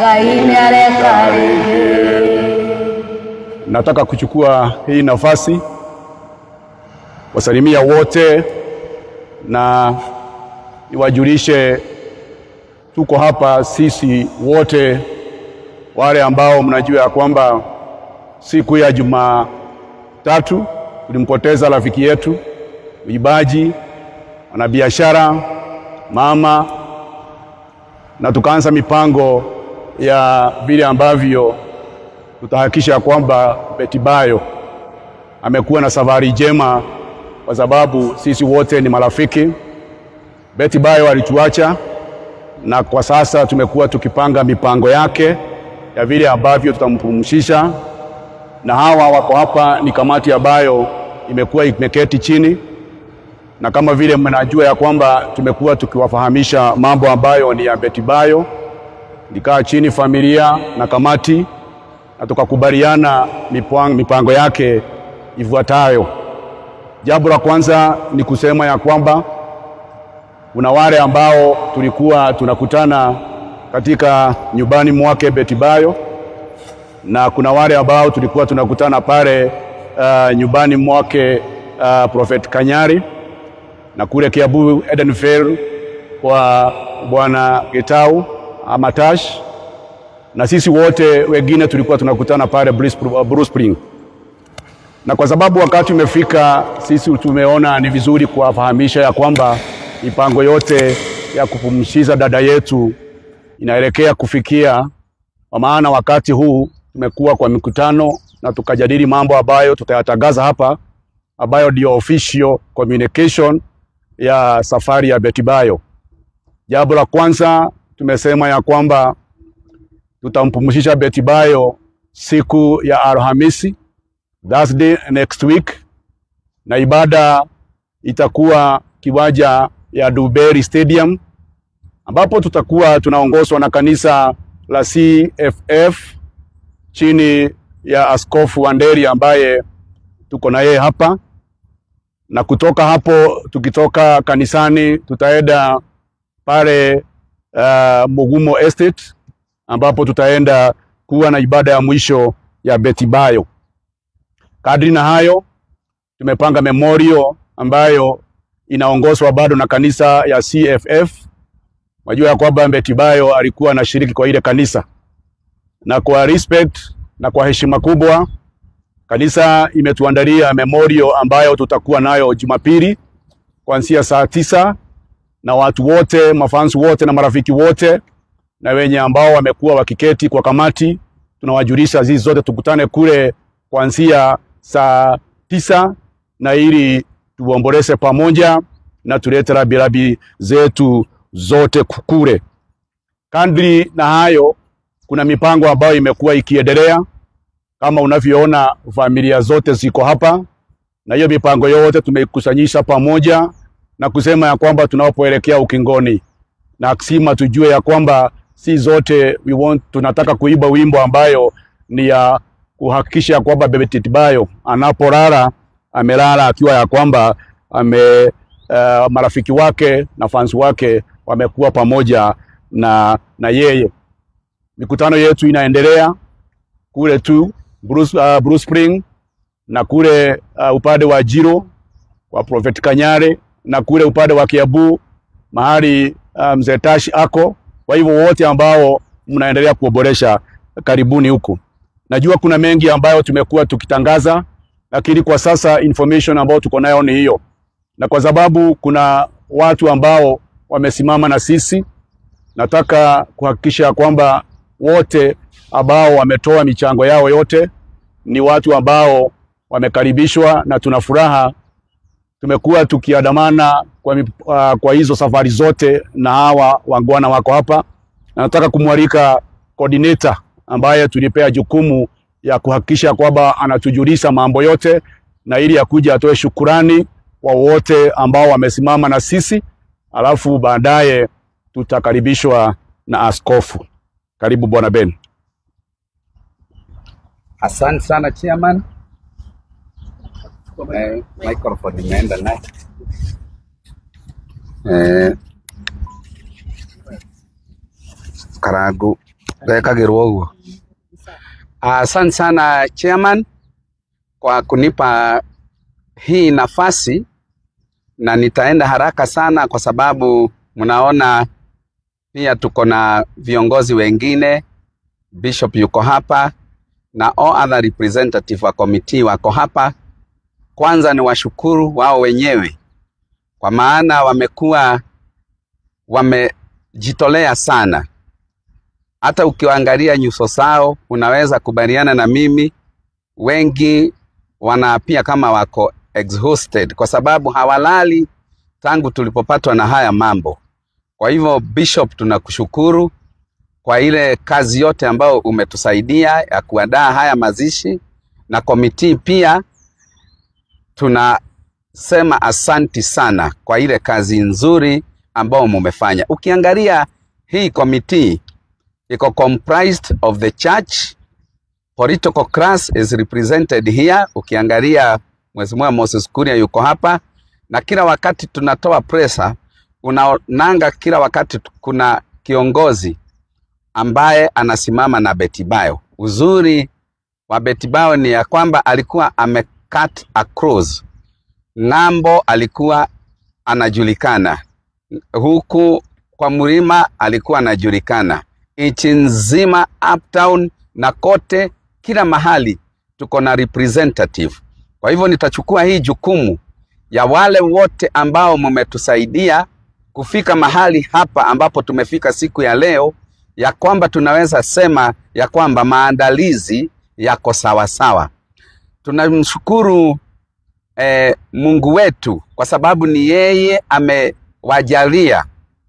Gai nataka kuchukua hii nafasi wasalimia wote na niwajulishe tuko hapa sisi wote wale ambao mnajua ya kwamba siku ya Jumatatu tulimpoteza rafiki yetu, mwimbaji, mwanabiashara, mama, na tukaanza mipango ya vile ambavyo tutahakikisha kwamba Betty Bayo amekuwa na safari njema, kwa sababu sisi wote ni marafiki. Betty Bayo alituacha na kwa sasa tumekuwa tukipanga mipango yake ya vile ambavyo tutampumzisha, na hawa wako hapa ni kamati ambayo imekuwa imeketi chini, na kama vile mnajua ya kwamba tumekuwa tukiwafahamisha mambo ambayo ni ya Betty Bayo. Nikaa chini familia na kamati na tukakubaliana mipango yake ifuatayo. Jambo la kwanza ni kusema ya kwamba kuna wale ambao tulikuwa tunakutana katika nyumbani mwake Betty Bayo, na kuna wale ambao tulikuwa tunakutana pale nyumbani mwake Prophet Kanyari, na kule Kiambu Edenvale kwa Bwana Getau Amatash, na sisi wote wengine tulikuwa tunakutana pale Bruce Spring. Na kwa sababu wakati umefika, sisi tumeona ni vizuri kuwafahamisha ya kwamba mipango yote ya kupumzisha dada yetu inaelekea kufikia, kwa maana wakati huu tumekuwa kwa mikutano na tukajadili mambo ambayo tutayatangaza hapa, ambayo ndio official communication ya safari ya Betty Bayo. Jambo la kwanza tumesema ya kwamba tutampumzisha Betty Bayo siku ya Alhamisi, Thursday next week, na ibada itakuwa kiwanja ya Duberi Stadium, ambapo tutakuwa tunaongozwa na kanisa la CFF chini ya Askofu Wanderi ambaye tuko na yeye hapa. Na kutoka hapo, tukitoka kanisani tutaenda pale Mugumo Estate, ambapo tutaenda kuwa na ibada ya mwisho ya Betty Bayo. Kadri na hayo, tumepanga memorial ambayo inaongozwa bado na kanisa ya CFF. Wajua ya kwamba Betty Bayo alikuwa anashiriki kwa ile kanisa, na kwa respect na kwa heshima kubwa kanisa imetuandalia memorial ambayo tutakuwa nayo Jumapili kuanzia saa 9, na watu wote, mafans wote na marafiki wote na wenye ambao wamekuwa wakiketi kwa kamati, tunawajulisha zizi zote tukutane kule kuanzia saa 9, na ili tuomboleze pamoja na tulete rabirabi zetu zote kukure. Kadri na hayo, kuna mipango ambayo imekuwa ikiendelea. Kama unavyoona, familia zote ziko hapa, na hiyo mipango yote tumeikusanyisha pamoja na kusema ya kwamba tunapoelekea ukingoni, na akisema tujue ya kwamba si zote tunataka kuiba wimbo ambayo ni ya kuhakikisha kwamba Betty Bayo anapolala amelala akiwa ya kwamba marafiki wake na fans wake wamekuwa pamoja na yeye. Mikutano yetu inaendelea kule tu Bruce Spring, na kule upande wa Jiro kwa Prophet Kanyari, na kule upande wa Kiambu mahali Mzee Tash ako. Kwa hivyo wote ambao mnaendelea kuboresha, karibuni huku. Najua kuna mengi ambayo tumekuwa tukitangaza, lakini kwa sasa information ambayo tuko nayo ni hiyo. Na kwa sababu kuna watu ambao wamesimama na sisi, nataka kuhakikisha kwamba wote ambao wametoa michango yao yote ni watu ambao wamekaribishwa, na tuna furaha. Tumekuwa tukiandamana kwa hizo safari zote, na hawa wangwana wako hapa, na nataka kumwalika coordinator ambaye tulipea jukumu ya kuhakikisha kwamba anatujulisha mambo yote, na ili akuja atoe shukurani kwa wote ambao wamesimama na sisi, alafu baadaye tutakaribishwa na askofu. Karibu Bwana Ben. Asante sana chairman. Microphone imeenda naye. Karagu rekagirwo uguo. Asante sana chairman. kwa kunipa hii nafasi, na nitaenda haraka sana kwa sababu mnaona pia tuko na viongozi wengine. Bishop yuko hapa na all other representative wa committee wako hapa. Kwanza ni washukuru wao wenyewe kwa maana wamejitolea sana. Hata ukiangalia nyuso zao unaweza kubaliana na mimi, wengi wanapia kama wako exhausted kwa sababu hawalali tangu tulipopatwa na haya mambo. Kwa hivyo Bishop, tunakushukuru kwa ile kazi yote ambayo umetusaidia ya kuandaa haya mazishi, na committee pia tunasema asanti sana kwa ile kazi nzuri ambayo mumefanya. Ukiangalia hii committee iko comprised of the church, political class is represented here. Ukiangalia Mheshimiwa Moses Kuria yuko hapa, na kila wakati tunatoa pressure, unaonanga kila wakati kuna kiongozi ambaye anasimama na Betty Bayo. Uzuri wa Betty Bayo ni ya kwamba alikuwa cut across. Ng'ambo alikuwa anajulikana, huku kwa Mlima alikuwa anajulikana, nchi nzima, uptown na kote, kila mahali tuko na representative. Kwa hivyo nitachukua hii jukumu ya wale wote ambao mmetusaidia kufika mahali hapa ambapo tumefika siku ya leo, ya kwamba tunaweza sema ya kwamba maandalizi yako sawa sawa. Tunamshukuru Mungu wetu kwa sababu ni yeye amewajalia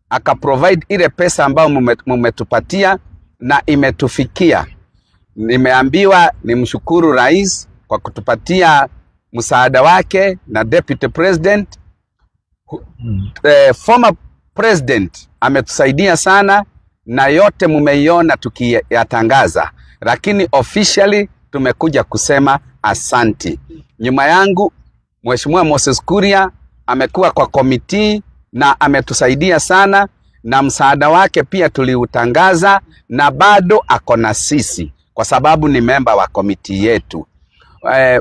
akaprovide ile pesa ambayo mmetupatia na imetufikia. Nimeambiwa nimshukuru rais kwa kutupatia msaada wake na deputy president. Former president ametusaidia sana na yote mumeiona tukiyatangaza, lakini officially tumekuja kusema asanti. Nyuma yangu Mheshimiwa Moses Kuria amekuwa kwa committee na ametusaidia sana, na msaada wake pia tuliutangaza, na bado ako na sisi kwa sababu ni member wa committee yetu.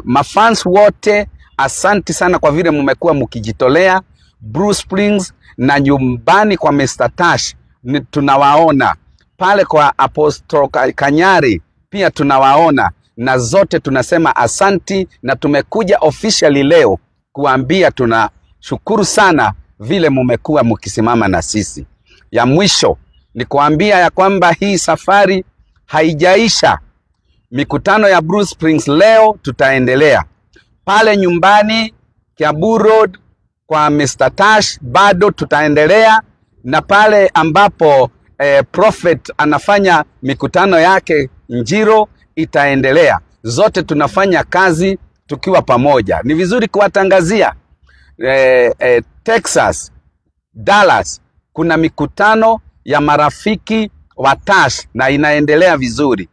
Mafans wote asanti sana kwa vile mmekuwa mkijitolea. Bruce Springs na nyumbani kwa Mr. Tash tunawaona, pale kwa Apostle Kanyari pia tunawaona, na zote tunasema asanti, na tumekuja officially leo kuambia tunashukuru sana vile mmekuwa mkisimama na sisi. Ya mwisho ni kuambia ya kwamba hii safari haijaisha. Mikutano ya Bruce Springs leo tutaendelea. Pale nyumbani Kiambu Road kwa Mr. Tash bado tutaendelea, na pale ambapo Prophet anafanya mikutano yake Njiro itaendelea. Zote tunafanya kazi tukiwa pamoja. Ni vizuri kuwatangazia Texas, Dallas kuna mikutano ya marafiki wa Tash na inaendelea vizuri.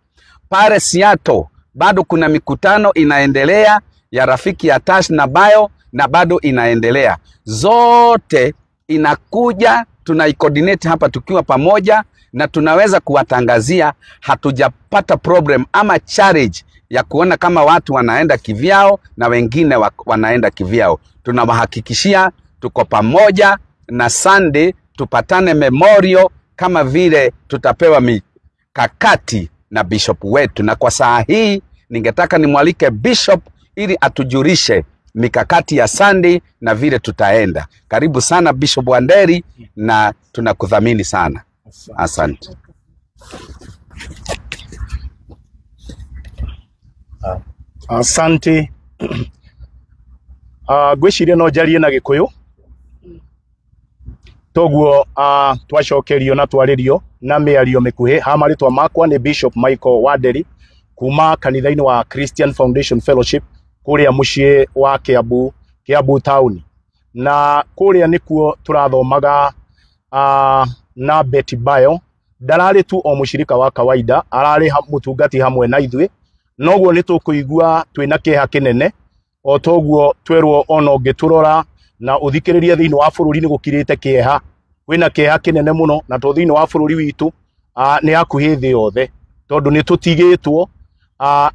Pale Seattle bado kuna mikutano inaendelea ya rafiki ya Tash na Bayo, na bado inaendelea. Zote inakuja, tunaicoordinate hapa tukiwa pamoja, na tunaweza kuwatangazia. Hatujapata problem ama challenge ya kuona kama watu wanaenda kivyao na wengine wanaenda kivyao. Tunawahakikishia tuko pamoja, na Sunday tupatane memorial kama vile tutapewa mikakati na bishop wetu. Na kwa saa hii ningetaka nimwalike bishop ili atujulishe mikakati ya Sunday na vile tutaenda. Karibu sana Bishop Wanderi, na tunakudhamini sana. Asante. Asante. Gwiciria no jarie na Gikuyu. Toguo twacokerio na twaririo na miario mikuhi. Hamaritwa makwa ni Bishop Michael Wanderi kuma kanitha-ini wa Christian Foundation Fellowship kuria mucii wa Kiambu town, na kuria nikuo turathomaga na Betty Bayo. Darari tu o mushirika wa kawaida, arari mutungati hamwe na ithui, noguo nitukuigua twina kieha kinene o toguo twerwo ona ungiturora na uthikiririe thiini wa bururi ni gukirite kieha. Wina kieha kinene muno, na to thiini wa bururi witu ni hakuhi thi yothe, tondu ni tutigitwo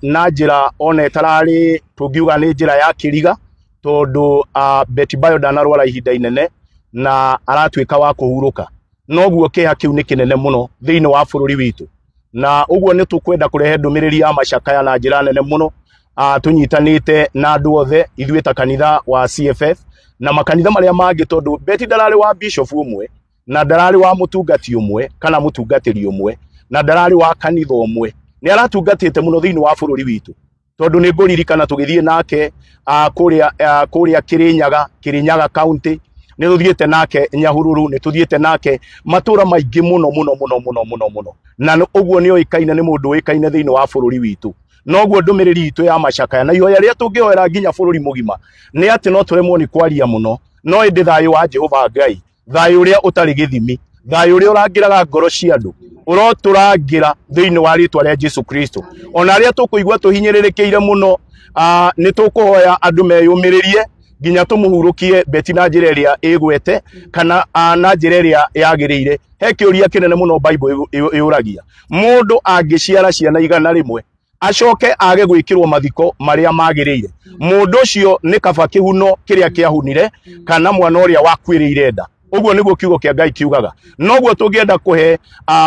na njira ona etarari tungiuga ni njira ya kiriga tondu Betty Bayo ndanarwara ihinda inene na aratuika wa kuhuruka noguo kiha kiu ni kinene muno thiini wa bururi witu na uguo ni tukwenda kurehe ndumiriri ya macakaya na njira nene muno tunyitanite na andu othe ithuĩ ta kanitha wa CFF na makanitha maria mangi tondu Betty ndarari wa bishop umwe na ndarari wa mutungati umwe kana mutungatiri umwe na ndarari wa kanitha umwe ni aratungatite muno thiini wa bururi witu tondu ni nguririkana tugithie nake kuria Kirinyaga county ni tuthiete nake Nyahururu ni tuthiete nake matura maingi muno na uguo ni oikaine ni mundu oikaine thiini wa bururi witu noguo ndumiriri itu ya macakaya na ihoya ria tungioera nginya bururi mugima ni ati no turemwo ni kwaria muno no indi thayu wa Jehova Ngai thayu uria utari githimi thayu uria urangiraga ngoro cia andu uroturangira thiini wa ritwa ria Jesu Kristo ona ria tukuigwa tuhinyiririkiire muno ni tukuhoya andu meyumiririe nginya tumuhurukie Betty na njira iria igwete kana na njira iria yagirire he kiuria kinene muno Bible iuragia mundu angiciara ciana igana rimwe acoke age gwikirwo mathiko maria magirire mundu ucio ni kaba kihuno kiria kiahunire kana mwana uria wakwirire nda uguo niguo kiugo kia Ngai kiugaga noguo tungienda kuhe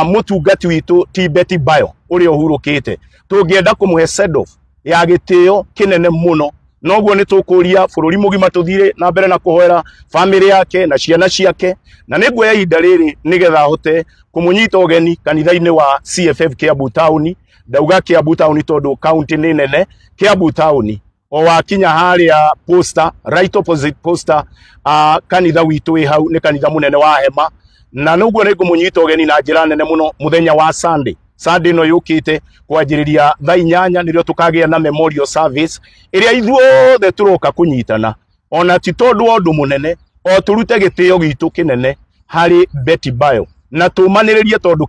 mutungati witu ti Betty Bayo uria uhurukite tungienda kumuhe send off ya gitio kinene muno noguo ni tukuria bururi mugima tuthire na mbere na kuhoera family yake na ciana ciake na niguo ya ihinda riri nigetha hote kumunyita ugeni kanitha-ini wa CFF Kiambu Town ndauga Kiambu Town tondu county ni nene Kiambu Town o wakinya haria poster right opposite poster kanitha witu wi hau ni kanitha munene wa hema na nuguo ni kumunyita ugeni na njira nene muno muthenya wa Sunday no yukite kwanjiriria thaa 8 nirio tukagia na memorial service iria ithuothe turoka kunyitana ona ti tondu ondu munene o turute gitio gitu kinene hari Betty Bayo na tumaniririe tondu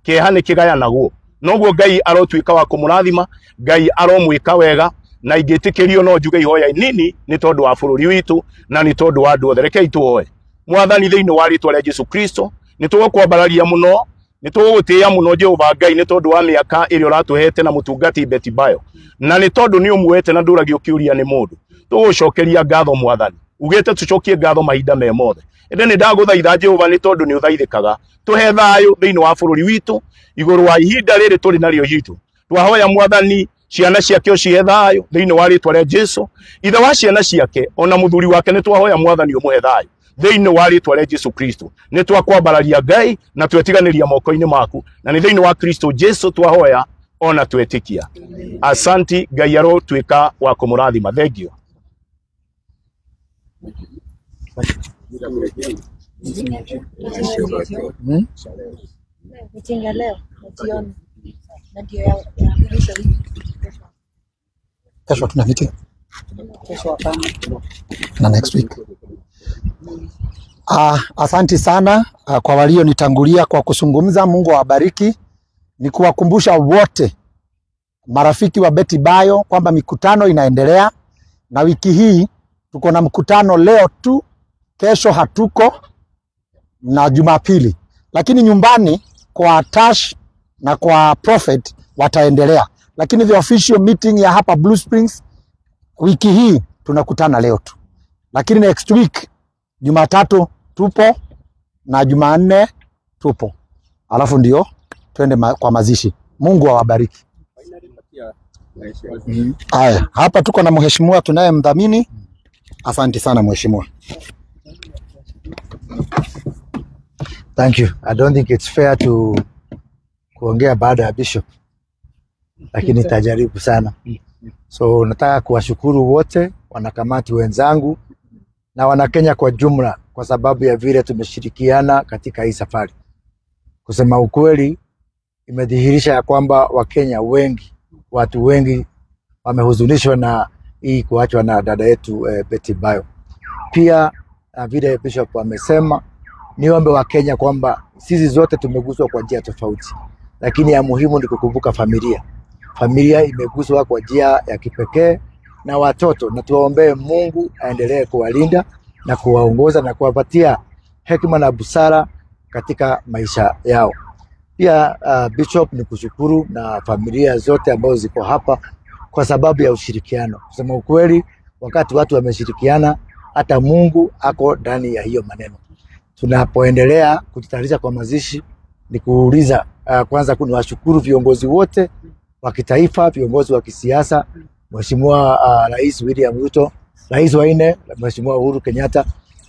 kieha ni kigayanagwo noguo Ngai arotuika wa kumurathima Ngai aromwika wega na ingitikirio no njuge ihoya nini ni tondu wa bururi witu na ni tondu wa andu othe rekei tuoe mwathani thiini wa ritwa ria Jesu Kristo ni tugukwambararia muno ni tugutia muno Jehova Ngai ni tondu wa miaka iria uratuhete na mutungati Betty Bayo na ni tondu ni umwete na nduragio kiuria ni mundu tugucokeria ngatho mwathani ugite tucokie ngatho mahinda me mothe ende ni ndaguthaitha Jehova ni tondu ni uthaithikaga tuhe thayu thiini wa bururi witu iguru wa ihinda riri turi nario hitu twahoya mwathani ciana ciake ucihe thayu thiini wa ritwa ria Jesu ithe wa ciana ciake ona muthuri wake ni twahoya mwathani umuhe thayu thiini wa ritwa ria Jesu Kristo ni twakwambararia Ngai na twetiganiria moko-ini maku na ni thiini wa Kristo Jesu twahoya ona twetikia asanti Ngai aro twika wa kumurathima thengio Meeting ya leo jioni na ndio ya mwisho kesho tuna meeting kesho hapana na next week. Asanti sana kwa walionitangulia kwa kuzungumza. Mungu awabariki. Ni kuwakumbusha wote marafiki wa Betty Bayo kwamba mikutano inaendelea na wiki hii tuko na mkutano leo tu, kesho hatuko na Jumapili, lakini nyumbani kwa Tash na kwa Prophet wataendelea, lakini the official meeting ya hapa Blue Springs wiki hii tunakutana leo tu, lakini next week Jumatatu tupo na Jumanne tupo, alafu ndio twende kwa mazishi. Mungu awabariki. Haya, hapa tuko na mheshimiwa tunayemdhamini. Asante sana mheshimiwa. Thank you. I don't think it's fair to kuongea baada ya bishop, lakini nitajaribu sana. So nataka kuwashukuru wote wanakamati wenzangu na Wanakenya kwa jumla kwa sababu ya vile tumeshirikiana katika hii safari. Kusema ukweli, imedhihirisha ya kwamba Wakenya wengi, watu wengi wamehuzunishwa na hii kuachwa na dada yetu Betty Bayo. Pia vile bishop amesema, niombe Wakenya kwamba sisi zote tumeguswa kwa njia tofauti, lakini ya muhimu ni kukumbuka familia. Familia imeguswa kwa njia ya kipekee na watoto, na tuwaombee Mungu aendelee kuwalinda na kuwaongoza na kuwapatia hekima na busara katika maisha yao. Pia Bishop, ni kushukuru na familia zote ambazo ziko hapa kwa sababu ya ushirikiano. Kusema ukweli, wakati watu wameshirikiana, hata Mungu ako ndani ya hiyo maneno. Tunapoendelea kujitayarisha kwa mazishi, ni kuuliza kwanza washukuru viongozi wote wa kitaifa, viongozi wa kisiasa, Mheshimiwa Rais William Ruto, Rais wa 4 Mheshimiwa Uhuru Kenyatta,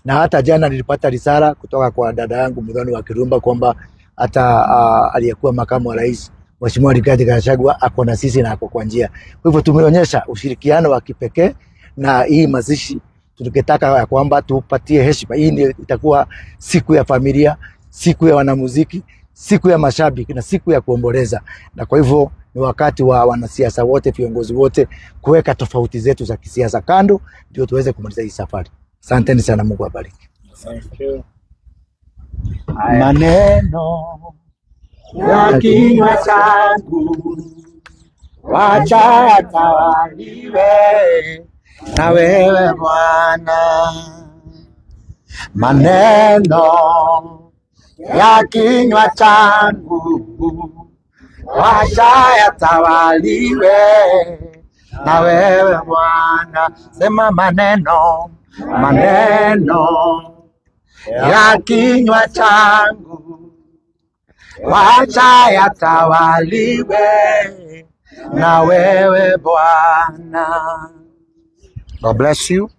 na hata jana nilipata risala kutoka kwa dada yangu Muthoni wa Kirumba kwamba hata aliyekuwa makamu wa rais Mheshimiwa Rigathi Gachagua ako na sisi na ako kwa njia. Kwa hivyo tumeonyesha ushirikiano wa kipekee, na hii mazishi tukitaka ya kwamba tupatie heshima. Hii itakuwa siku ya familia, siku ya wanamuziki, siku ya mashabiki na siku ya kuomboleza. Na kwa hivyo ni wakati wa wanasiasa wote, viongozi wote kuweka tofauti zetu za kisiasa kando, ndio tuweze kumaliza hii safari. Asanteni sana, Mungu abariki. Maneno ya kinywa changu wacha yatawaliwe na wewe Bwana. Maneno ya kinywa changu wacha yatawaliwe na wewe Bwana. Sema maneno ya kinywa changu wacha yatawaliwe na wewe Bwana. God bless you.